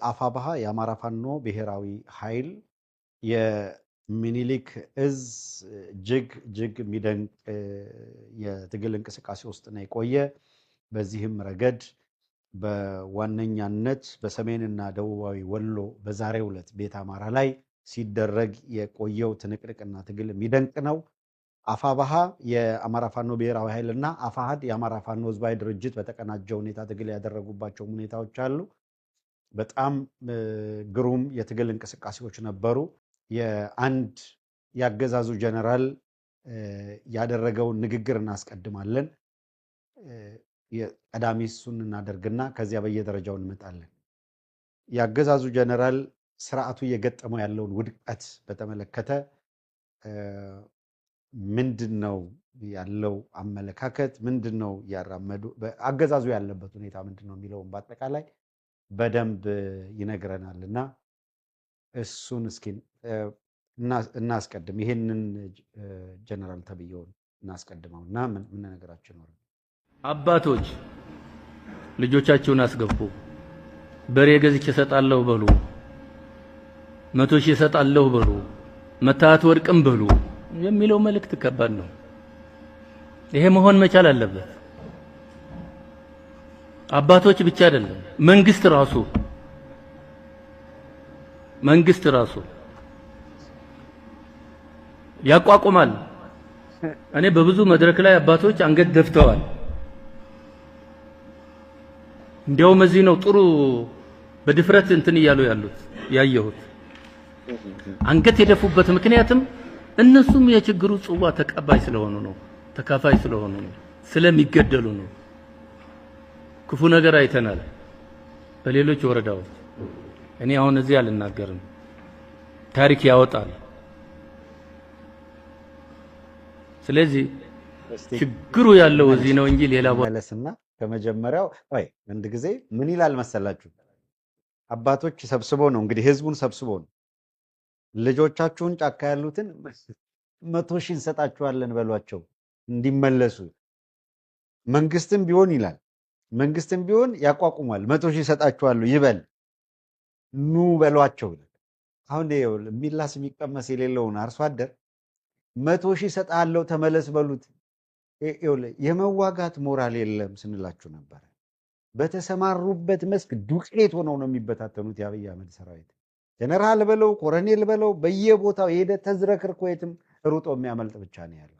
የአፋብኃ የአማራ ፋኖ ብሔራዊ ኃይል የሚኒሊክ እዝ እጅግ የሚደንቅ የትግል እንቅስቃሴ ውስጥ ነው የቆየ። በዚህም ረገድ በዋነኛነት በሰሜንና ደቡባዊ ወሎ በዛሬው ዕለት ቤት አማራ ላይ ሲደረግ የቆየው ትንቅንቅና ትግል የሚደንቅ ነው። አፋብኃ የአማራ ፋኖ ብሔራዊ ኃይልና አፋሕድ የአማራ ፋኖ ህዝባዊ ድርጅት በተቀናጀ ሁኔታ ትግል ያደረጉባቸው ሁኔታዎች አሉ። በጣም ግሩም የትግል እንቅስቃሴዎች ነበሩ። የአንድ ያገዛዙ ጀነራል ያደረገውን ንግግር እናስቀድማለን። ቀዳሚ እሱን እናደርግና ከዚያ በየደረጃው እንመጣለን። ያገዛዙ ጀነራል ስርዓቱ እየገጠመው ያለውን ውድቀት በተመለከተ ምንድነው ያለው አመለካከት፣ ምንድነው ያራመዱ አገዛዙ ያለበት ሁኔታ ምንድነው የሚለውን በአጠቃላይ በደንብ ይነግረናልና እሱን እስኪ እናስቀድም። ይሄንን ጀነራል ተብየውን እናስቀድመውና ምን ነገራችን ነው። አባቶች ልጆቻችሁን አስገቡ። በሬ ገዝቼ እሰጣለሁ በሉ፣ 100 ሺህ እሰጣለሁ በሉ፣ መታት ወርቅም በሉ የሚለው መልእክት ከባድ ነው። ይሄ መሆን መቻል አለበት። አባቶች ብቻ አይደለም፣ መንግስት ራሱ ያቋቁማል። እኔ በብዙ መድረክ ላይ አባቶች አንገት ደፍተዋል። እንዲያውም እዚህ ነው ጥሩ በድፍረት እንትን እያሉ ያሉት ያየሁት። አንገት የደፉበት ምክንያትም እነሱም የችግሩ ጽዋ ተቀባይ ስለሆኑ ነው፣ ተካፋይ ስለሆኑ ነው፣ ስለሚገደሉ ነው። ክፉ ነገር አይተናል በሌሎች ወረዳዎች። እኔ አሁን እዚህ አልናገርም፣ ታሪክ ያወጣል። ስለዚህ ችግሩ ያለው እዚህ ነው እንጂ ሌላ መለስና ከመጀመሪያው አንድ ጊዜ ምን ይላል መሰላችሁ? አባቶች ሰብስበው ነው እንግዲህ ህዝቡን ሰብስበው ነው ልጆቻችሁን ጫካ ያሉትን 100 ሺህ እንሰጣችኋለን በሏቸው እንዲመለሱ። መንግስትም ቢሆን ይላል፣ መንግስትም ቢሆን ያቋቁማል፣ 100 ሺህ እሰጣችኋለሁ ይበል፣ ኑ በሏቸው። አሁን የሚላስ የሚቀመስ የሌለውን አርሶ አደር 100 ሺህ እሰጥሃለሁ ተመለስ በሉት። የመዋጋት ሞራል የለም ስንላችሁ ነበር። በተሰማሩበት መስክ ዱቄት ሆነው ነው የሚበታተኑት የአብይ አህመድ ሰራዊት። ጀነራል በለው ኮሎኔል በለው በየቦታው የሄደ ተዝረክርኮ የትም ሩጦ የሚያመልጥ ብቻ ነው ያለው።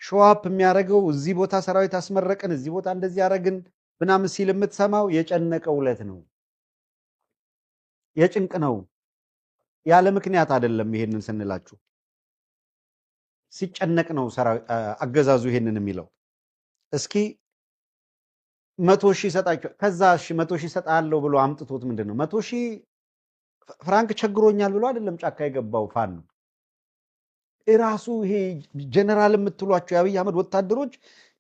ሾዋፕ የሚያደርገው እዚህ ቦታ ሰራዊት አስመረቅን፣ እዚህ ቦታ እንደዚህ ያደረግን ምናምን ሲል የምትሰማው የጨነቀው ዕለት ነው፣ የጭንቅ ነው። ያለ ምክንያት አይደለም። ይሄንን ስንላችሁ ሲጨነቅ ነው አገዛዙ ይሄንን የሚለው። እስኪ 100 ሺህ ሰጣቸው፣ ከዛ እሺ 100 ሺህ ሰጣለሁ ብሎ አምጥቶት ምንድነው 100 ሺህ ፍራንክ ቸግሮኛል ብሎ አይደለም ጫካ የገባው ፋኖ ነው። እራሱ ይሄ ጀነራል የምትሏቸው የአብይ አህመድ ወታደሮች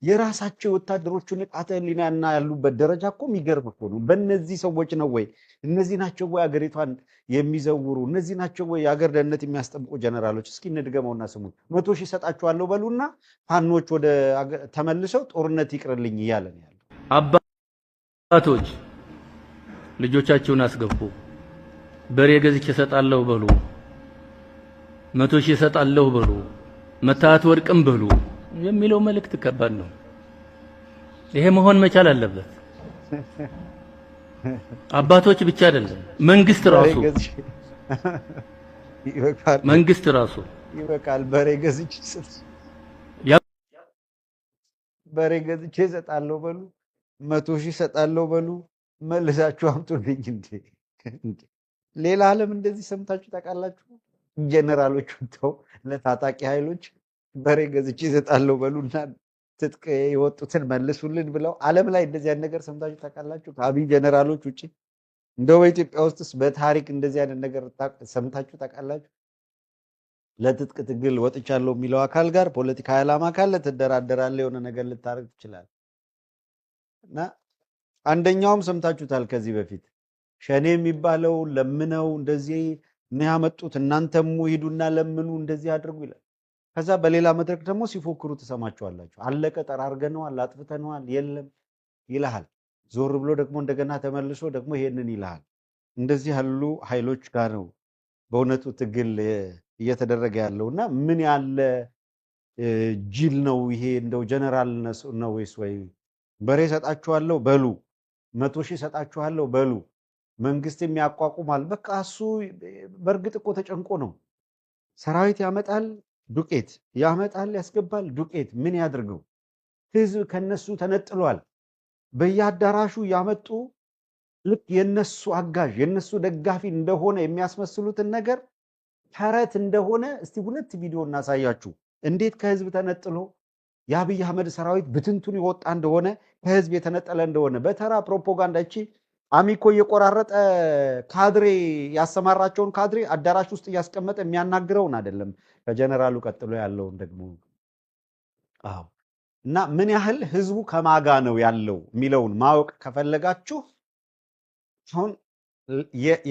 የራሳቸው ወታደሮቹ ንቃተ ህሊናና ያሉበት ደረጃ እኮ የሚገርም እኮ ነው። በእነዚህ ሰዎች ነው ወይ እነዚህ ናቸው ወይ አገሪቷን የሚዘውሩ እነዚህ ናቸው ወይ የአገር ደህንነት የሚያስጠብቁ ጀነራሎች? እስኪ እንድገመውና ስሙት። 100 ሺህ ሰጣችኋለሁ በሉና ፋኖች ወደ ተመልሰው ጦርነት ይቅርልኝ እያለ ነው ያለው። አባቶች ልጆቻችሁን አስገቡ። በሬ ገዝቼ እሰጣለሁ በሉ፣ 100 ሺህ እሰጣለሁ በሉ፣ መታት ወርቅም በሉ የሚለው መልእክት ከባድ ነው። ይሄ መሆን መቻል አለበት። አባቶች ብቻ አይደለም፣ መንግስት ራሱ ይበቃል። በሬ ገዝቼ እሰጣለሁ በሉ፣ 100 ሺህ እሰጣለሁ በሉ፣ መልሳችሁ አምጡልኝ። እንዴ ሌላ ዓለም እንደዚህ ሰምታችሁ ታውቃላችሁ? ጀነራሎች ወጥተው ለታጣቂ ኃይሎች በሬ ገዝቼ እሰጣለሁ በሉና ትጥቅ የወጡትን መልሱልን ብለው ዓለም ላይ እንደዚህ አይነት ነገር ሰምታችሁ ታውቃላችሁ? ከአብይ ጀነራሎች ውጪ እንደው በኢትዮጵያ ውስጥስ በታሪክ እንደዚህ አይነት ነገር ሰምታችሁ ታውቃላችሁ? ለትጥቅ ትግል ወጥቻለሁ የሚለው አካል ጋር ፖለቲካ ዓላማ ካለ ትደራደራለህ፣ የሆነ ነገር ልታረግ ትችላለህ። እና አንደኛውም ሰምታችሁታል ከዚህ በፊት ሸኔ የሚባለው ለምነው እንደዚህ ነው ያመጡት፣ እናንተም ሂዱና ለምኑ እንደዚህ አድርጉ ይላል። ከዛ በሌላ መድረክ ደግሞ ሲፎክሩ ትሰማቸዋላችሁ። አለቀ፣ ጠራርገነዋል፣ አጥፍተነዋል፣ የለም ይልሃል። ዞር ብሎ ደግሞ እንደገና ተመልሶ ደግሞ ይሄንን ይልሃል። እንደዚህ ያሉ ኃይሎች ጋር ነው በእውነቱ ትግል እየተደረገ ያለውና ምን ያለ ጅል ነው ይሄ እንደው ጀነራል ነው ወይስ ወይ በሬ ሰጣችኋለሁ በሉ 100,000 ሰጣችኋለሁ በሉ መንግስትም ያቋቁማል በቃ እሱ በርግጥ እኮ ተጨንቆ ነው ሰራዊት ያመጣል ዱቄት ያመጣል ያስገባል ዱቄት ምን ያድርገው ህዝብ ከነሱ ተነጥሏል በያዳራሹ ያመጡ ልክ የነሱ አጋዥ የነሱ ደጋፊ እንደሆነ የሚያስመስሉትን ነገር ተረት እንደሆነ እስቲ ሁለት ቪዲዮ እናሳያችሁ እንዴት ከህዝብ ተነጥሎ የአብይ አህመድ ሰራዊት ብትንቱን ይወጣ እንደሆነ ከህዝብ የተነጠለ እንደሆነ በተራ ፕሮፓጋንዳ እቺ አሚኮ እየቆራረጠ ካድሬ ያሰማራቸውን ካድሬ አዳራሽ ውስጥ እያስቀመጠ የሚያናግረውን አይደለም ከጀነራሉ ቀጥሎ ያለውን ደግሞ አዎ እና ምን ያህል ህዝቡ ከማጋ ነው ያለው የሚለውን ማወቅ ከፈለጋችሁ አሁን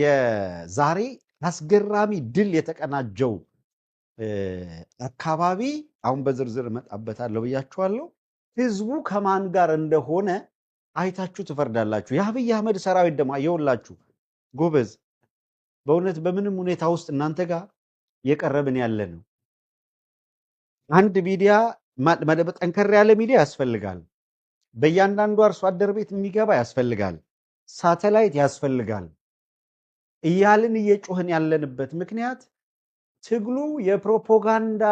የዛሬ አስገራሚ ድል የተቀናጀው አካባቢ አሁን በዝርዝር መጣበታለሁ ብያችኋለሁ ህዝቡ ከማን ጋር እንደሆነ አይታችሁ ትፈርዳላችሁ የአብይ አህመድ ሰራዊት ደግሞ ይወላችሁ ጎበዝ በእውነት በምንም ሁኔታ ውስጥ እናንተ ጋር የቀረብን ያለ ነው አንድ ሚዲያ ጠንከር ያለ ሚዲያ ያስፈልጋል በእያንዳንዱ አርሶ አደር ቤት የሚገባ ያስፈልጋል ሳተላይት ያስፈልጋል እያልን እየጮህን ያለንበት ምክንያት ትግሉ የፕሮፓጋንዳ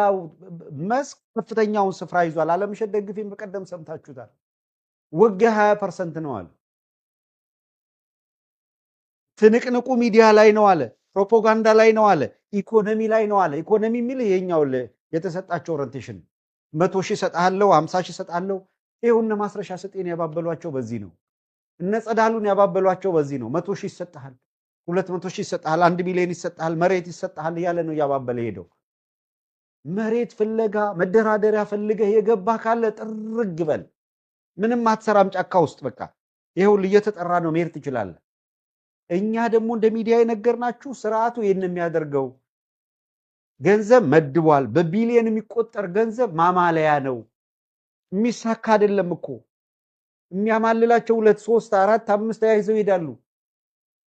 መስክ ከፍተኛውን ስፍራ ይዟል አለምሸት ደግፌን በቀደም ሰምታችሁታል ወገ 20% ነው አለ ትንቅንቁ ሚዲያ ላይ ነው አለ ፕሮፓጋንዳ ላይ ነው አለ ኢኮኖሚ ላይ ነው አለ ኢኮኖሚ የሚል ይሄኛው የተሰጣቸው ኦሪንቴሽን 100,000 ሰጣለው 50,000 ሰጣለው ይሁን ማስረሻ ሰጤን ያባበሏቸው በዚህ ነው እነ ጸዳሉን ያባበሏቸው በዚህ ነው 100,000 ይሰጣል 200,000 ይሰጣል 1 ሚሊዮን ይሰጣል መሬት ይሰጣል ያለ ነው ያባበለ ሄደው መሬት ፍለጋ መደራደሪያ ፈልገህ የገባ ካለ ጥርግ በል ምንም አትሰራም ጫካ ውስጥ በቃ ይሄው እየተጠራ ነው መሄድ ትችላለህ እኛ ደግሞ እንደ ሚዲያ የነገርናችሁ ስርዓቱ ይሄን የሚያደርገው ገንዘብ መድቧል በቢሊየን የሚቆጠር ገንዘብ ማማለያ ነው የሚሳካ አይደለም እኮ የሚያማልላቸው 2 3 4 5 ያይዘው ይሄዳሉ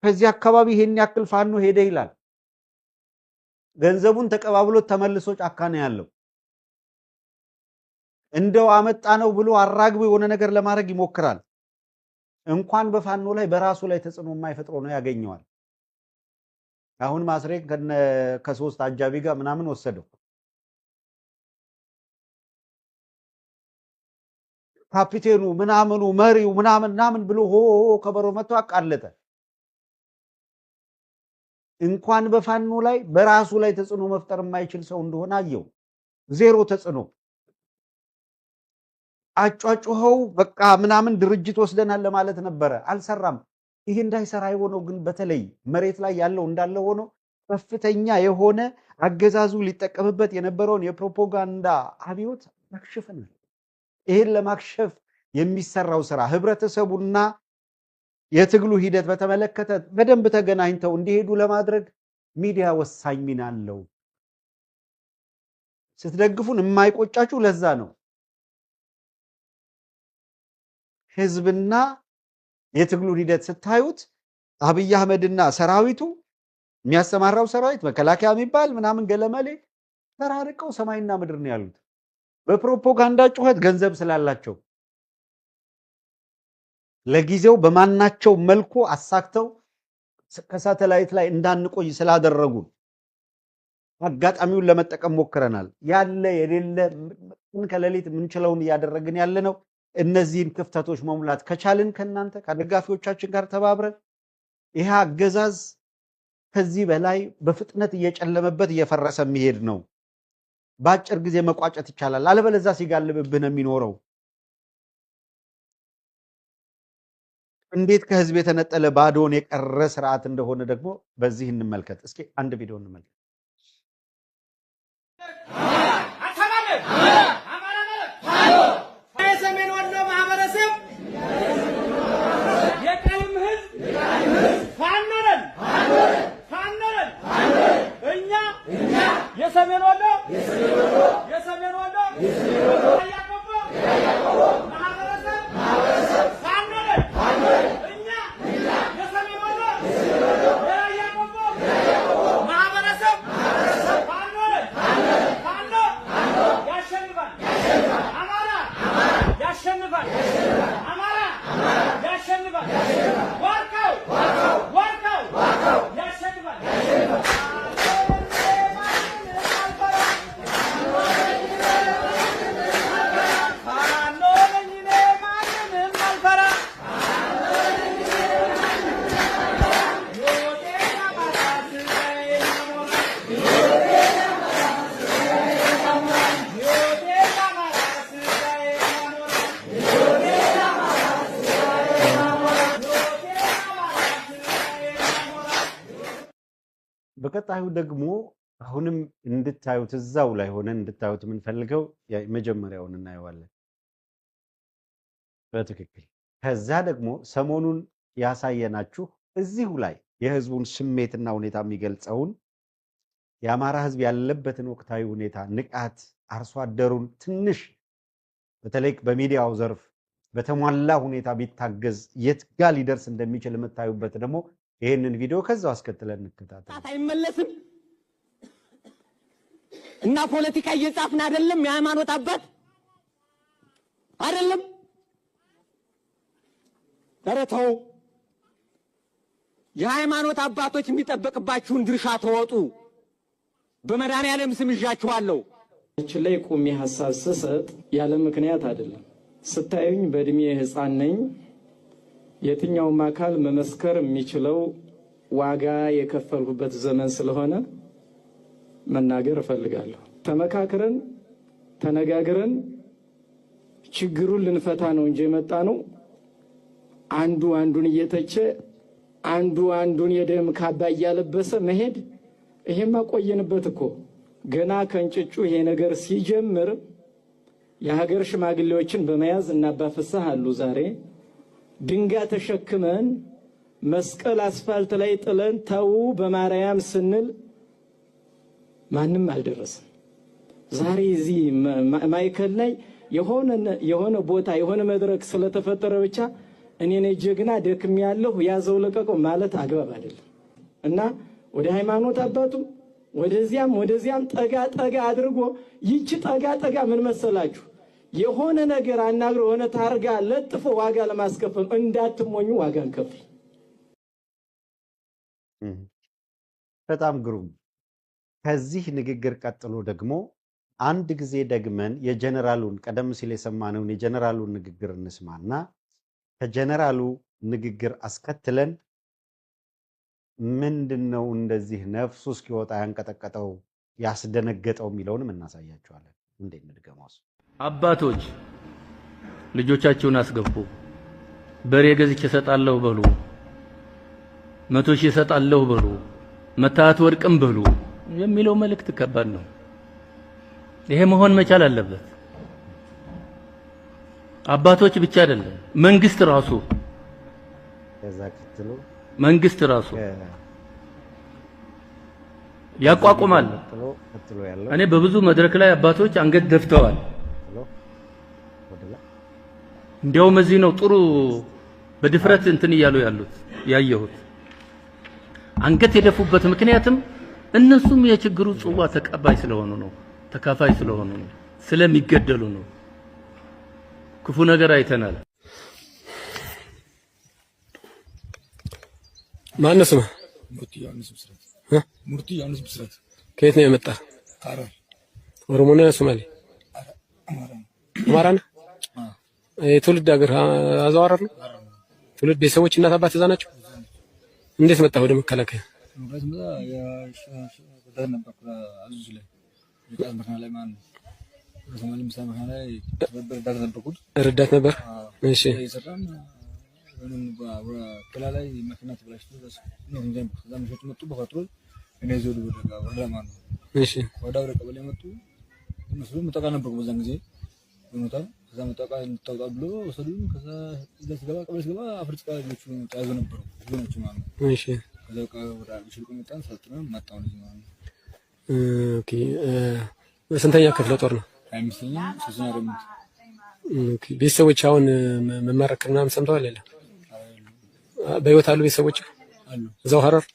ከዚህ አካባቢ ይሄን ያክል ፋኖ ሄደ ይላል ገንዘቡን ተቀባብሎ ተመልሶ ጫካ ነው ያለው እንደው አመጣ ነው ብሎ አራግቦ የሆነ ነገር ለማድረግ ይሞክራል እንኳን በፋኖ ላይ በራሱ ላይ ተጽዕኖ የማይፈጥሮ ነው ያገኘዋል አሁን ማስሬክ ከሶስት አጃቢ ጋር ምናምን ወሰደው ካፒቴኑ ምናምኑ መሪው ምናምን ብሎ ሆ ከበሮ መጥቶ አቃለተ እንኳን በፋኖ ላይ በራሱ ላይ ተጽዕኖ መፍጠር የማይችል ሰው እንደሆነ አየው ዜሮ ተጽዕኖ አጫጫው በቃ ምናምን ድርጅት ወስደናል ለማለት ነበር አልሰራም ይሄ እንዳይሰራ የሆነው ግን በተለይ መሬት ላይ ያለው እንዳለ ሆኖ ከፍተኛ የሆነ አገዛዙ ሊጠቀምበት የነበረውን የፕሮፓጋንዳ አብዮት ማክሸፍናል ይሄን ለማክሸፍ የሚሰራው ስራ ህብረተሰቡና የትግሉ ሂደት በተመለከተ በደንብ ተገናኝተው እንዲሄዱ ለማድረግ ሚዲያ ወሳኝ ሚና አለው ስትደግፉን የማይቆጫችሁ ለዛ ነው ህዝብና የትግሉ ሂደት ስታዩት አብይ አህመድና ሰራዊቱ የሚያሰማራው ሰራዊት መከላከያ የሚባል ምናምን ገለመሌ ተራርቀው ሰማይና ምድር ነው ያሉት በፕሮፓጋንዳ ጩኸት ገንዘብ ስላላቸው ለጊዜው በማናቸው መልኩ አሳክተው ከሳተላይት ላይ እንዳንቆይ ስላደረጉ አጋጣሚውን ለመጠቀም ሞክረናል ያለ የሌለ ከለሊት ምንችለውን ያደረግን ያለ ነው እነዚህን ክፍተቶች መሙላት ከቻልን ከናንተ ከደጋፊዎቻችን ጋር ተባብረን ይሄ አገዛዝ ከዚህ በላይ በፍጥነት እየጨለመበት እየፈረሰ የሚሄድ ነው ባጭር ጊዜ መቋጨት ይቻላል አለበለዚያ ሲጋልብብህ ነው የሚኖረው እንዴት ከህዝብ የተነጠለ ባዶን የቀረ ስርዓት እንደሆነ ደግሞ በዚህ እንመልከት እስኪ አንድ ቪዲዮ እንመልከት የሰሜን ወሎ የሰሜን ወሎ ማህበረሰብ ፋኖ ነን እኛ የሰሜን ወሎ በቀጣዩ ደግሞ አሁንም እንድታዩት እዛው ላይ ሆነን እንድታዩት የምንፈልገው መጀመሪያውን እናየዋለን በትክክል። ከዛ ደግሞ ሰሞኑን ያሳየናችሁ እዚሁ ላይ የህዝቡን ስሜትና ሁኔታ የሚገልጸውን የአማራ ህዝብ ያለበትን ወቅታዊ ሁኔታ ንቃት፣ አርሶ አደሩን ትንሽ በተለይ በሚዲያው ዘርፍ በተሟላ ሁኔታ ቢታገዝ የት ጋር ሊደርስ እንደሚችል የምታዩበት ደግሞ ይሄንን ቪዲዮ ከዛው አስከትለን እንከታተል። አይመለስም እና ፖለቲካ እየጻፍን አይደለም። የሃይማኖት አባት አይደለም። ተረተው የሃይማኖት አባቶች የሚጠበቅባችሁን ድርሻ ተወጡ። በመድኃኒዓለም ስም ይዣችኋለሁ። እቺ ላይ ቁሚ ሐሳብ ስሰጥ ያለ ምክንያት አይደለም። ስታዩኝ በእድሜ ህፃን ነኝ። የትኛውም አካል መመስከር የሚችለው ዋጋ የከፈልሁበት ዘመን ስለሆነ መናገር እፈልጋለሁ። ተመካክረን ተነጋግረን ችግሩን ልንፈታ ነው እንጂ የመጣ ነው አንዱ አንዱን እየተቸ አንዱ አንዱን የደም ካባ እያለበሰ መሄድ። ይሄማ ቆየንበት እኮ ገና ከእንጭጩ ይሄ ነገር ሲጀምር የሀገር ሽማግሌዎችን በመያዝ እና አባፍሳህ አሉ ዛሬ ድንጋይ ተሸክመን መስቀል አስፋልት ላይ ጥለን ተው በማርያም ስንል ማንም አልደረሰም። ዛሬ እዚህ ማይከል ላይ የሆነ ቦታ የሆነ መድረክ ስለተፈጠረ ብቻ እኔ ነኝ ጀግና ደክም ያለሁ ያዘው ለቀቀው ማለት አግባብ አይደለም እና ወደ ሃይማኖት አባቱ ወደዚያም ጠጋ አድርጎ ይቺ ጠጋ ምን መሰላችሁ የሆነ ነገር አናግሮ ሆነ ታርጋ ለጥፎ ዋጋ ለማስከፈል እንዳትሞኙ ዋጋ እንከፍል። በጣም ግሩም። ከዚህ ንግግር ቀጥሎ ደግሞ አንድ ጊዜ ደግመን የጀነራሉን ቀደም ሲል የሰማነውን የጀነራሉን ንግግር እንስማና ከጀነራሉ ንግግር አስከትለን ምንድነው እንደዚህ ነፍሱ እስኪወጣ ያንቀጠቀጠው ያስደነገጠው የሚለውንም እናሳያቸዋለን። እንዴት እንድገማውስ አባቶች ልጆቻችሁን አስገቡ። በሬ ገዝቼ እሰጣለሁ በሉ፣ 100 ሺህ እሰጣለሁ በሉ፣ መታት ወርቅም በሉ የሚለው መልእክት ከባድ ነው። ይሄ መሆን መቻል አለበት። አባቶች ብቻ አይደለም መንግስት ራሱ መንግስት ራሱ ያቋቁማል። እኔ በብዙ መድረክ ላይ አባቶች አንገት ደፍተዋል። እንዲያውም እዚህ ነው ጥሩ በድፍረት እንትን እያሉ ያሉት ያየሁት። አንገት የደፉበት ምክንያትም እነሱም የችግሩ ጽዋ ተቀባይ ስለሆኑ ነው፣ ተካፋይ ስለሆኑ ነው፣ ስለሚገደሉ ነው። ክፉ ነገር አይተናል። ማነው ስምህ? ሙርቲ ዮሐንስ ብስራት። ከየት ነው የመጣ? ሐረር። ኦሮሞ ነህ? ሶማሌ? አማራ ነህ? የትውልድ ሀገር አዘዋወር ነው? ትውልድ ቤተሰቦች እናት አባት እዛ ናቸው? እንዴት መጣህ ወደ መከላከያ? ረዳት ነበር። እሺ ከላይ መኪና ተበላሽቶ መጡ በፓትሮል እኔ ዞር ወደ ማን ነው እሺ ወደ አውራ ቀበሌ መጡ። እነሱ መጣቃ ነበርኩ በዛን ጊዜ ወንታ ከዛ መጣቃ እንታውጣ ብሎ ወሰዱን። ከዛ ገባ ቀበሌ ገባ አፍሪካ ልጆቹ ታያዙ ነበሩ ልጆቹ ማለት ነው። እሺ ከዛ ወደ ሽልቆ መጣን ሰልጥነን መጣው ልጅ ማለት ነው። ኦኬ ስንተኛ ክፍለ ጦር ነው? 25ኛ 3ኛ ረምት። ኦኬ ቤተሰቦች አሁን መማረክ ምናምን ሰምተዋል አይደል? በህይወት አሉ ቤተሰቦች አሉ እዛው ሐረር?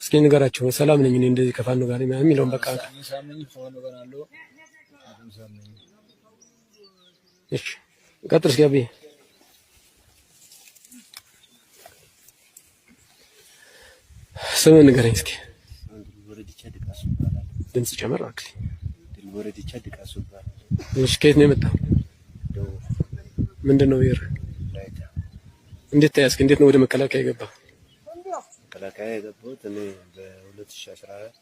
እስኪ ንገራቸው። ሰላም ነኝ እኔ እንደዚህ ከፋኖ ጋር የሚለውን በቃ እሺ ቀጥል። እስኪ አብይ ስምህን ንገረኝ እስኪ። ድምፅ ጨመር አክሊ። እሺ ከየት ነው የመጣው? ምንድነው ይር? እንዴት ታያስክ? እንዴት ነው ወደ መከላከያ የገባው? መከላከያ የገባሁት እኔ በ2014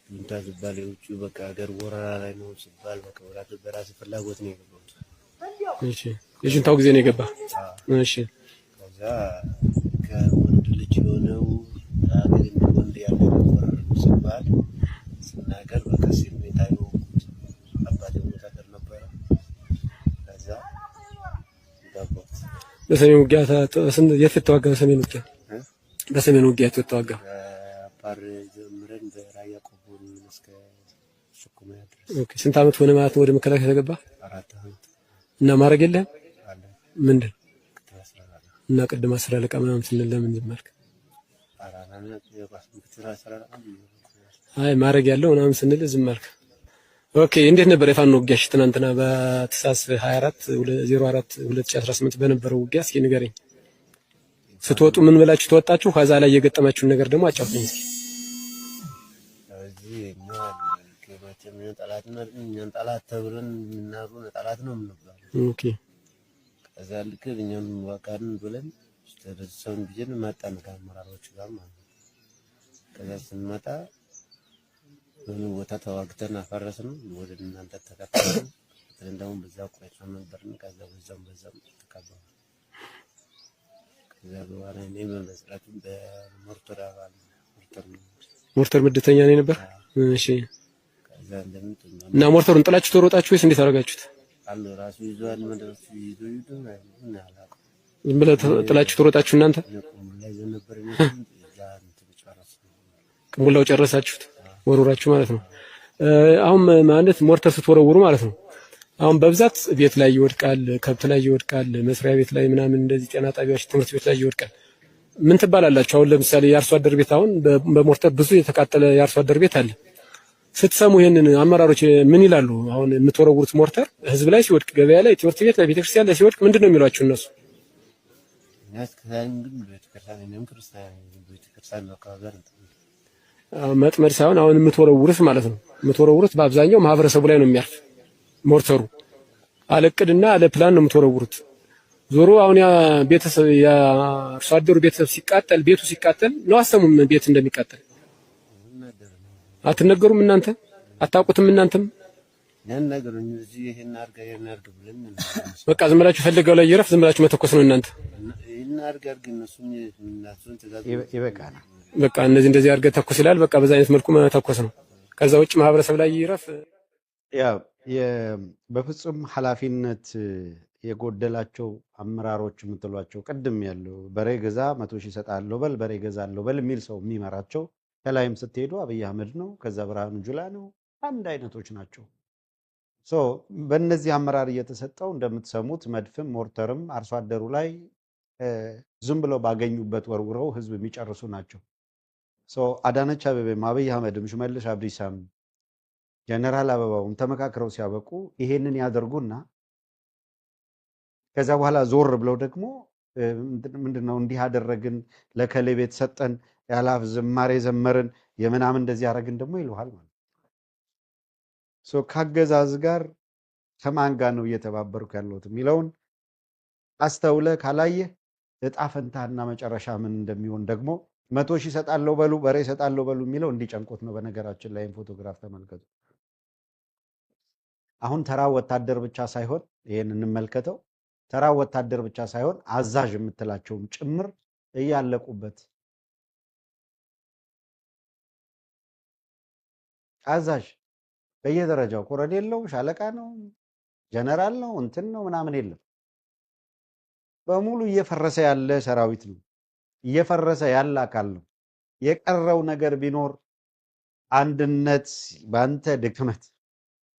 ጁንታ ሲባል የውጭ በቃ ሀገር ወረራ ላይ ነው ሲባል በቃ በራሴ ፍላጎት ነው የገባሁት። እሺ የጁንታው ጊዜ ነው የገባ? እሺ ከዛ ከወንድ ልጅ የሆነው አገር ወንድ ያለ ነበር ሲባል ስናገር በቃ ስሜታዊ ሆንኩት። አባቴ ወታደር ነበረ። ከዛ ገባሁት። በሰሜን ውጊያ የት ተዋጋ? በሰሜን ውጊያ በሰሜን ውጊያ የት ተዋጋ? አፋር ጀምረን በራያ ቆቦን እስከ ሽኩማ ድረስ። ኦኬ። ስንት ዓመት ሆነ ማለት ነው ወደ መከላከያ ተገባ? 4 ዓመት። እና ማድረግ የለህም አለ ምንድን ከተሰራለ እና ቅድም 10 አለቃ ምናምን ስንል ለምን ዝም አልክ? አራናና የባስ ከተሰራለ አይ ማድረግ ያለው ምናምን ስንል ዝም አልክ። ኦኬ። እንዴት ነበር የፋኖ ውጊያሽ ትናንትና በተሳስ 24 04 2018 በነበረው ውጊያ እስኪ ንገረኝ። ስትወጡ ምን ብላችሁ ተወጣችሁ? ከዛ ላይ የገጠማችሁን ነገር ደግሞ አጫውተኝ እስኪ። እዚህ እኛ ከመቼም ጠላት ነው እኛን ጠላት ተብለን የምናሩን ጠላት ነው የምንባለው። ኦኬ። ከዛ ልክ እኛም ዋጋን ብለን ተደሰውን ቢጀን መጣን ከአመራሮች ጋር ማለት ነው። ከዛ ስንመጣ ምን ቦታ ተዋግተን አፈረስን። ወደ እናንተ ተከታተልን። እንደውም በዛው ቆይተን ነበርን። ከዛ በዛም ተከባለ። ከዛ በኋላ እኔ በመስራቱ በሞርተር አባል ሞርተር ምድተኛ ነኝ ነበር። እሺ። ከዛ እንደምን እና ሞርተሩን ጥላችሁ ተሮጣችሁ ወይስ እንዴት አደረጋችሁት? አለ ራሱ ይዟል መድረሱ ይዞ እና አላውቅም። ዝም ብለህ ጥላችሁ ተሮጣችሁ እናንተ? ላይ ነበር ቅሙላው ጨረሳችሁት ወሮራችሁ ማለት ነው። አሁን ማለት ሞርተር ስትወረውሩ ማለት ነው። አሁን በብዛት ቤት ላይ ይወድቃል፣ ከብት ላይ ይወድቃል፣ መስሪያ ቤት ላይ ምናምን እንደዚህ ጤና ጣቢያዎች፣ ትምህርት ቤት ላይ ይወድቃል። ምን ትባላላችሁ? አሁን ለምሳሌ የአርሶ አደር ቤት አሁን በሞርተር ብዙ የተቃጠለ የአርሶ አደር ቤት አለ። ስትሰሙ ይሄንን አመራሮች ምን ይላሉ? አሁን የምትወረውሩት ሞርተር ህዝብ ላይ ሲወድቅ፣ ገበያ ላይ፣ ትምህርት ቤት ላይ፣ ቤተክርስቲያን ላይ ሲወድቅ ምንድን ነው የሚሏችሁ እነሱ? መጥመድ ሳይሆን አሁን የምትወረውሩት ማለት ነው። የምትወረውሩት በአብዛኛው ማህበረሰቡ ላይ ነው የሚያርፍ ሞርተሩ። አለቅድና አለ ፕላን ነው የምትወረውሩት። ዞሮ አሁን ያ ቤተሰብ ያ አርሶ አደሩ ቤተሰብ ሲቃጠል ቤቱ ሲቃጠል ነው አሰሙም ቤት እንደሚቃጠል አትነገሩም እናንተ? አታውቁትም እናንተም? ያን ነገር ነው እዚህ ይሄን አርጋ ብለን በቃ ዝም ብላችሁ ፈልገው ላይ ይረፍ ዝም ብላችሁ መተኮስ ነው እናንተ። ይሄን አርጋ እነሱን ተዛዝ ይበቃና በቃ እንደዚህ አርጋ ተኮስ ይላል። በቃ በዛ አይነት መልኩ መተኮስ ነው። ከዛ ውጭ ማህበረሰብ ላይ ይረፍ። ያው በፍጹም ኃላፊነት የጎደላቸው አመራሮች የምትሏቸው ቅድም ያለው በሬ ገዛ 100 ሺህ እሰጣለሁ በል በሬ ገዛለሁ በል የሚል ሰው የሚመራቸው ከላይም ስትሄዱ አብይ አህመድ ነው፣ ከዛ ብርሃኑ ጁላ ነው። አንድ አይነቶች ናቸው። በእነዚህ አመራር እየተሰጠው እንደምትሰሙት መድፍም ሞርተርም አርሶ አደሩ ላይ ዝም ብለው ባገኙበት ወርውረው ህዝብ የሚጨርሱ ናቸው። አዳነች አቤቤም አብይ አህመድም ሽመልስ አብዲሳም ጀነራል አበባውም ተመካክረው ሲያበቁ ይሄንን ያደርጉና ከዛ በኋላ ዞር ብለው ደግሞ ምንድነው እንዲህ አደረግን ለከሌ ቤት ሰጠን ያላፍ ዝማሬ ዘመርን የምናምን እንደዚህ ያደረግን ደግሞ ይልዋል ማለት ካገዛዝ ጋር ከማን ጋር ነው እየተባበርኩ ያለሁት የሚለውን አስተውለ ካላየ እጣ ፈንታና መጨረሻ ምን እንደሚሆን ደግሞ 100 ሺህ እሰጣለሁ በሉ በሬ እሰጣለሁ በሉ የሚለው እንዲጨንቆት ነው። በነገራችን ላይ ፎቶግራፍ ተመልከቱ። አሁን ተራ ወታደር ብቻ ሳይሆን ይሄን እንመልከተው። ተራ ወታደር ብቻ ሳይሆን አዛዥ የምትላቸውም ጭምር እያለቁበት አዛዥ በየደረጃው ኮሎኔል ነው፣ ሻለቃ ነው፣ ጀነራል ነው፣ እንትን ነው ምናምን የለም። በሙሉ እየፈረሰ ያለ ሰራዊት ነው፣ እየፈረሰ ያለ አካል ነው። የቀረው ነገር ቢኖር አንድነት ባንተ ድክመት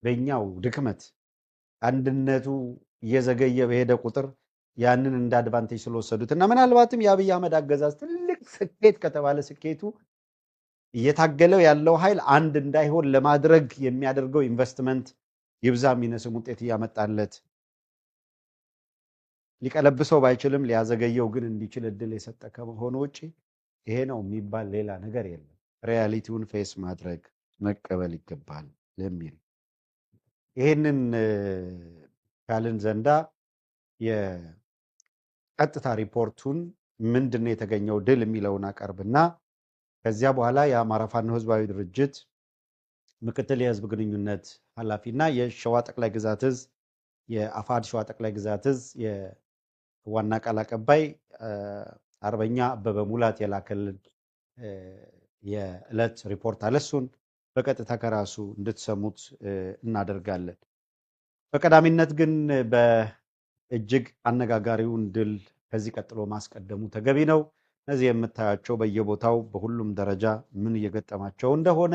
በእኛው ድክመት አንድነቱ እየዘገየ በሄደ ቁጥር ያንን እንደ አድቫንቴጅ ስለወሰዱት እና ምናልባትም የአብይ አህመድ አገዛዝ ትልቅ ስኬት ከተባለ ስኬቱ እየታገለው ያለው ኃይል አንድ እንዳይሆን ለማድረግ የሚያደርገው ኢንቨስትመንት ይብዛ የሚነስም ውጤት እያመጣለት ሊቀለብሰው ባይችልም ሊያዘገየው ግን እንዲችል እድል የሰጠ ከመሆኑ ውጪ ይሄ ነው የሚባል ሌላ ነገር የለም። ሪያሊቲውን ፌስ ማድረግ መቀበል ይገባል ለሚል ይሄንን ካልን ዘንዳ የቀጥታ ሪፖርቱን ምንድነው የተገኘው ድል የሚለውን አቀርብና ከዚያ በኋላ የአማራ ፋኖ ህዝባዊ ድርጅት ምክትል የህዝብ ግንኙነት ኃላፊና የሸዋ ጠቅላይ ግዛት እዝ የአፋድ ሸዋ ጠቅላይ ግዛት እዝ የዋና ቃል አቀባይ አርበኛ አበበ ሙላት የላከልን የዕለት ሪፖርት አለ። እሱን በቀጥታ ከራሱ እንድትሰሙት እናደርጋለን። በቀዳሚነት ግን በእጅግ አነጋጋሪውን ድል ከዚህ ቀጥሎ ማስቀደሙ ተገቢ ነው። እነዚህ የምታያቸው በየቦታው በሁሉም ደረጃ ምን እየገጠማቸው እንደሆነ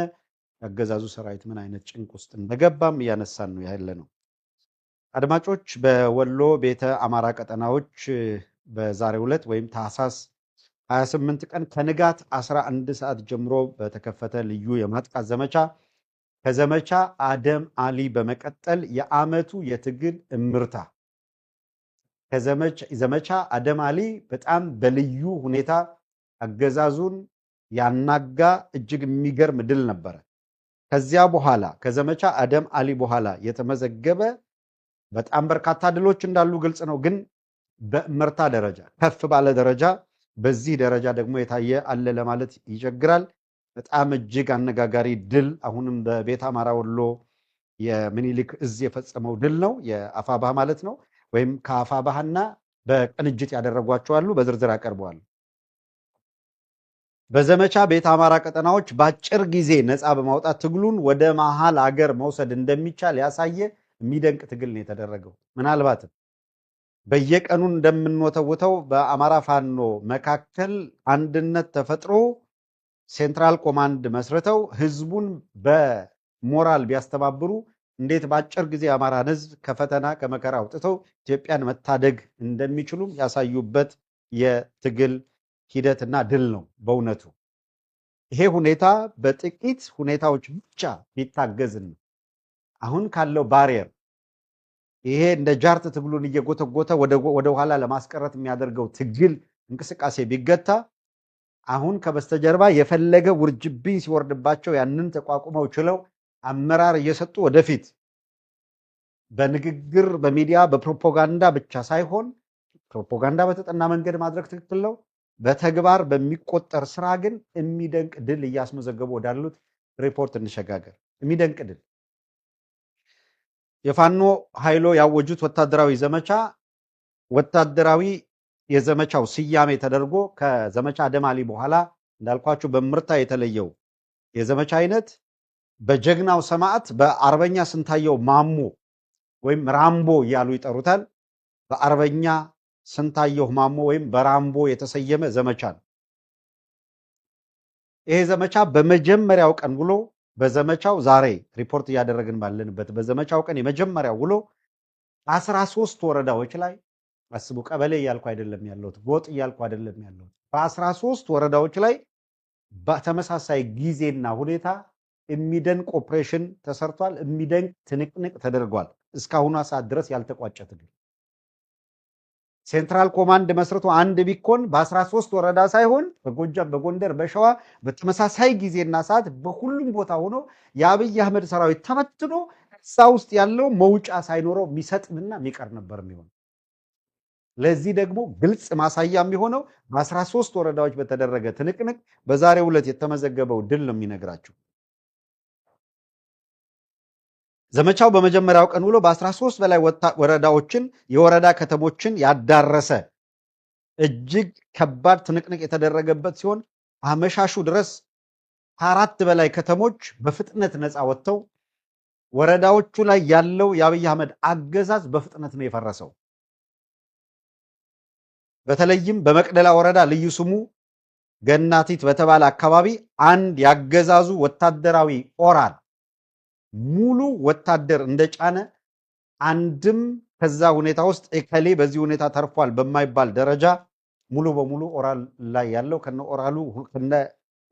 ያገዛዙ ሰራዊት ምን አይነት ጭንቅ ውስጥ እንደገባም እያነሳን ነው ያለ ነው። አድማጮች፣ በወሎ ቤተ አማራ ቀጠናዎች በዛሬው ዕለት ወይም ታህሳስ 28 ቀን ከንጋት 11 ሰዓት ጀምሮ በተከፈተ ልዩ የማጥቃት ዘመቻ ከዘመቻ አደም አሊ በመቀጠል የዓመቱ የትግል እምርታ ዘመቻ አደም አሊ በጣም በልዩ ሁኔታ አገዛዙን ያናጋ እጅግ የሚገርም ድል ነበረ። ከዚያ በኋላ ከዘመቻ አደም አሊ በኋላ የተመዘገበ በጣም በርካታ ድሎች እንዳሉ ግልጽ ነው። ግን በእምርታ ደረጃ ከፍ ባለ ደረጃ በዚህ ደረጃ ደግሞ የታየ አለ ለማለት ይቸግራል። በጣም እጅግ አነጋጋሪ ድል አሁንም በቤተ አማራ ወሎ የሚኒሊክ እዝ የፈጸመው ድል ነው። የአፋባህ ማለት ነው። ወይም ከአፋባህና በቅንጅት ያደረጓቸው አሉ። በዝርዝር አቀርበዋል። በዘመቻ ቤተ አማራ ቀጠናዎች በአጭር ጊዜ ነፃ በማውጣት ትግሉን ወደ መሀል አገር መውሰድ እንደሚቻል ያሳየ የሚደንቅ ትግል ነው የተደረገው። ምናልባትም በየቀኑ እንደምንወተውተው በአማራ ፋኖ መካከል አንድነት ተፈጥሮ ሴንትራል ኮማንድ መስርተው ህዝቡን በሞራል ቢያስተባብሩ እንዴት በአጭር ጊዜ የአማራን ህዝብ ከፈተና ከመከራ አውጥተው ኢትዮጵያን መታደግ እንደሚችሉም ያሳዩበት የትግል ሂደትና ድል ነው። በእውነቱ ይሄ ሁኔታ በጥቂት ሁኔታዎች ብቻ ቢታገዝን አሁን ካለው ባሪየር ይሄ እንደ ጃርት ትግሉን እየጎተጎተ ወደ ኋላ ለማስቀረት የሚያደርገው ትግል እንቅስቃሴ ቢገታ አሁን ከበስተጀርባ የፈለገ ውርጅብኝ ሲወርድባቸው ያንን ተቋቁመው ችለው አመራር እየሰጡ ወደፊት በንግግር በሚዲያ በፕሮፓጋንዳ ብቻ ሳይሆን ፕሮፓጋንዳ በተጠና መንገድ ማድረግ ትክክል ነው። በተግባር በሚቆጠር ስራ ግን የሚደንቅ ድል እያስመዘገቡ ወዳሉት ሪፖርት እንሸጋገር። የሚደንቅ ድል የፋኖ ኃይሎ ያወጁት ወታደራዊ ዘመቻ ወታደራዊ የዘመቻው ስያሜ ተደርጎ ከዘመቻ አደም አሊ በኋላ እንዳልኳችሁ በምርታ የተለየው የዘመቻ አይነት በጀግናው ሰማዕት በአርበኛ ስንታየው ማሞ ወይም ራምቦ እያሉ ይጠሩታል። በአርበኛ ስንታየው ማሞ ወይም በራምቦ የተሰየመ ዘመቻ ነው። ይሄ ዘመቻ በመጀመሪያው ቀን ውሎ በዘመቻው ዛሬ ሪፖርት እያደረግን ባለንበት በዘመቻው ቀን የመጀመሪያው ውሎ 13 ወረዳዎች ላይ አስቡ። ቀበሌ እያልኩ አይደለም ያለሁት፣ ጎጥ እያልኩ አይደለም ያለሁት። በ13 ወረዳዎች ላይ በተመሳሳይ ጊዜና ሁኔታ የሚደንቅ ኦፕሬሽን ተሰርቷል። የሚደንቅ ትንቅንቅ ተደርጓል። እስካሁኗ ሰዓት ድረስ ያልተቋጨ ትግል ሴንትራል ኮማንድ መስርቶ አንድ ቢኮን በ13 ወረዳ ሳይሆን በጎጃም፣ በጎንደር፣ በሸዋ በተመሳሳይ ጊዜና ሰዓት በሁሉም ቦታ ሆኖ የአብይ አህመድ ሰራዊት ተበትኖ እዛ ውስጥ ያለው መውጫ ሳይኖረው የሚሰጥምና የሚቀር ነበር የሚሆን። ለዚህ ደግሞ ግልጽ ማሳያ የሚሆነው በ13 ወረዳዎች በተደረገ ትንቅንቅ በዛሬው ዕለት የተመዘገበው ድል ነው የሚነግራችሁ። ዘመቻው በመጀመሪያው ቀን ውሎ በ13 በላይ ወረዳዎችን የወረዳ ከተሞችን ያዳረሰ እጅግ ከባድ ትንቅንቅ የተደረገበት ሲሆን አመሻሹ ድረስ ከ4 በላይ ከተሞች በፍጥነት ነፃ ወጥተው ወረዳዎቹ ላይ ያለው የአብይ አህመድ አገዛዝ በፍጥነት ነው የፈረሰው። በተለይም በመቅደላ ወረዳ ልዩ ስሙ ገናቲት በተባለ አካባቢ አንድ ያገዛዙ ወታደራዊ ኦራል ሙሉ ወታደር እንደጫነ አንድም ከዛ ሁኔታ ውስጥ እከሌ በዚህ ሁኔታ ተርፏል በማይባል ደረጃ ሙሉ በሙሉ ኦራል ላይ ያለው ከነ ኦራሉ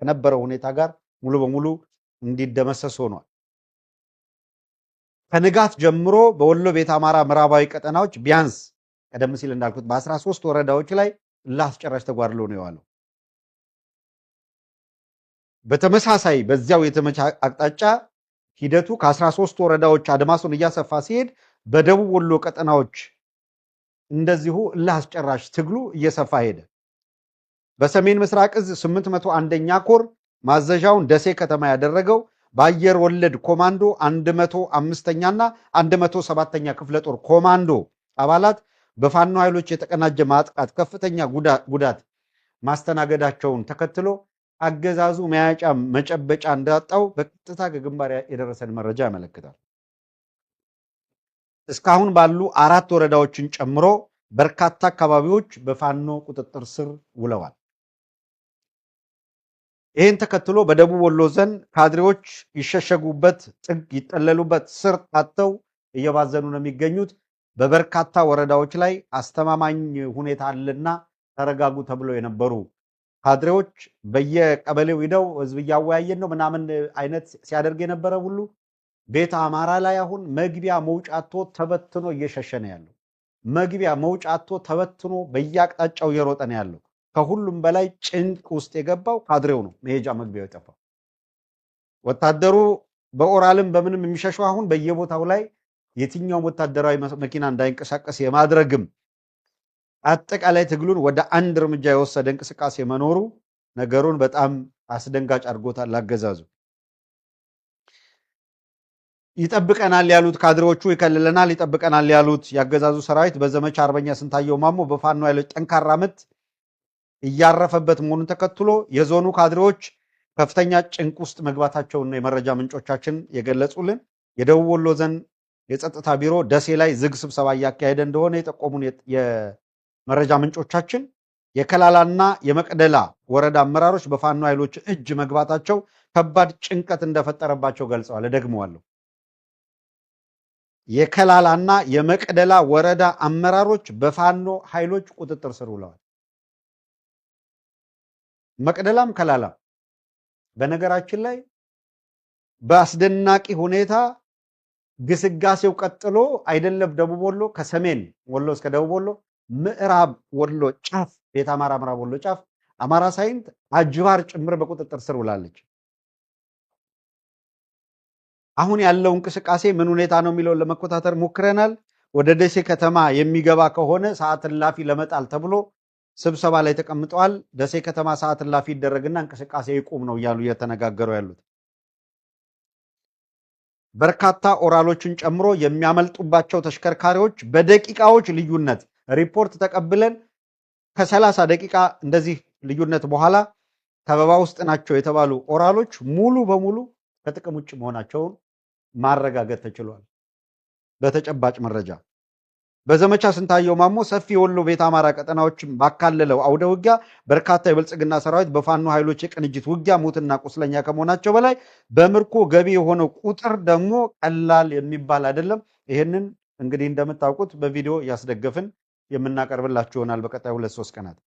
ከነበረው ሁኔታ ጋር ሙሉ በሙሉ እንዲደመሰስ ሆኗል። ከንጋት ጀምሮ በወሎ ቤተ አማራ ምዕራባዊ ቀጠናዎች ቢያንስ ቀደም ሲል እንዳልኩት በ13 ወረዳዎች ላይ ላስጨራሽ ተጓድሎ ነው የዋለው። በተመሳሳይ በዚያው የተመቻ አቅጣጫ ሂደቱ ከ13 ወረዳዎች አድማሱን እያሰፋ ሲሄድ በደቡብ ወሎ ቀጠናዎች እንደዚሁ ላስጨራሽ ትግሉ እየሰፋ ሄደ። በሰሜን ምስራቅ እዝ 801ኛ ኮር ማዘዣውን ደሴ ከተማ ያደረገው በአየር ወለድ ኮማንዶ 105ኛና 107ኛ ክፍለ ጦር ኮማንዶ አባላት በፋኖ ኃይሎች የተቀናጀ ማጥቃት ከፍተኛ ጉዳት ማስተናገዳቸውን ተከትሎ አገዛዙ መያጫ መጨበጫ እንዳጣው በቀጥታ ከግንባር የደረሰን መረጃ ያመለክታል። እስካሁን ባሉ 4 ወረዳዎችን ጨምሮ በርካታ አካባቢዎች በፋኖ ቁጥጥር ስር ውለዋል። ይህን ተከትሎ በደቡብ ወሎ ዞን ካድሬዎች ይሸሸጉበት ጥግ ይጠለሉበት ስር አጥተው እየባዘኑ ነው የሚገኙት። በበርካታ ወረዳዎች ላይ አስተማማኝ ሁኔታ አለና ተረጋጉ ተብለው የነበሩ ካድሬዎች በየቀበሌው ሂደው ህዝብ እያወያየን ነው ምናምን አይነት ሲያደርግ የነበረ ሁሉ ቤተ አማራ ላይ አሁን መግቢያ መውጫቶ ተበትኖ እየሸሸ ነው ያለው። መግቢያ መውጫቶ ተበትኖ በየአቅጣጫው እየሮጠ ነው ያለው። ከሁሉም በላይ ጭንቅ ውስጥ የገባው ካድሬው ነው። መሄጃ መግቢያው የጠፋው ወታደሩ በኦራልም በምንም የሚሸሸው አሁን በየቦታው ላይ የትኛውም ወታደራዊ መኪና እንዳይንቀሳቀስ የማድረግም አጠቃላይ ትግሉን ወደ አንድ እርምጃ የወሰደ እንቅስቃሴ መኖሩ ነገሩን በጣም አስደንጋጭ አድርጎታል። አገዛዙ ይጠብቀናል ያሉት ካድሬዎቹ ይከልለናል ይጠብቀናል ያሉት ያገዛዙ ሰራዊት በዘመቻ አርበኛ ስንታየው ማሞ በፋኖ ኃይሎች ጠንካራ ምት እያረፈበት መሆኑን ተከትሎ የዞኑ ካድሬዎች ከፍተኛ ጭንቅ ውስጥ መግባታቸውን ነው የመረጃ ምንጮቻችን የገለጹልን። የደቡብ ወሎ ዞን የጸጥታ ቢሮ ደሴ ላይ ዝግ ስብሰባ እያካሄደ እንደሆነ የጠቆሙን የመረጃ ምንጮቻችን የከላላና የመቅደላ ወረዳ አመራሮች በፋኖ ኃይሎች እጅ መግባታቸው ከባድ ጭንቀት እንደፈጠረባቸው ገልጸዋል። ደግመዋለሁ። የከላላና የመቅደላ ወረዳ አመራሮች በፋኖ ኃይሎች ቁጥጥር ስር ውለዋል። መቅደላም ከላላ በነገራችን ላይ በአስደናቂ ሁኔታ ግስጋሴው ቀጥሎ አይደለም ደቡብ ወሎ ከሰሜን ወሎ እስከ ደቡብ ወሎ ምዕራብ ወሎ ጫፍ ቤተ አማራ ምዕራብ ወሎ ጫፍ አማራ ሳይንት አጅባር ጭምር በቁጥጥር ስር ውላለች። አሁን ያለው እንቅስቃሴ ምን ሁኔታ ነው የሚለውን ለመቆጣጠር ሞክረናል። ወደ ደሴ ከተማ የሚገባ ከሆነ ሰዓት እላፊ ለመጣል ተብሎ ስብሰባ ላይ ተቀምጠዋል። ደሴ ከተማ ሰዓት እላፊ ይደረግና እንቅስቃሴ ይቁም ነው እያሉ እየተነጋገሩ ያሉት። በርካታ ኦራሎችን ጨምሮ የሚያመልጡባቸው ተሽከርካሪዎች በደቂቃዎች ልዩነት ሪፖርት ተቀብለን ከ30 ደቂቃ እንደዚህ ልዩነት በኋላ ከበባ ውስጥ ናቸው የተባሉ ኦራሎች ሙሉ በሙሉ ከጥቅም ውጭ መሆናቸውን ማረጋገጥ ተችሏል። በተጨባጭ መረጃ በዘመቻ ስንታየው ማሞ ሰፊ ወሎ ቤተ አማራ ቀጠናዎችን ባካለለው አውደ ውጊያ በርካታ የብልጽግና ሰራዊት በፋኖ ኃይሎች የቅንጅት ውጊያ ሞትና ቁስለኛ ከመሆናቸው በላይ በምርኮ ገቢ የሆነው ቁጥር ደግሞ ቀላል የሚባል አይደለም። ይሄንን እንግዲህ እንደምታውቁት በቪዲዮ ያስደገፍን የምናቀርብላችሁ ይሆናል በቀጣይ 2-3 ቀናት።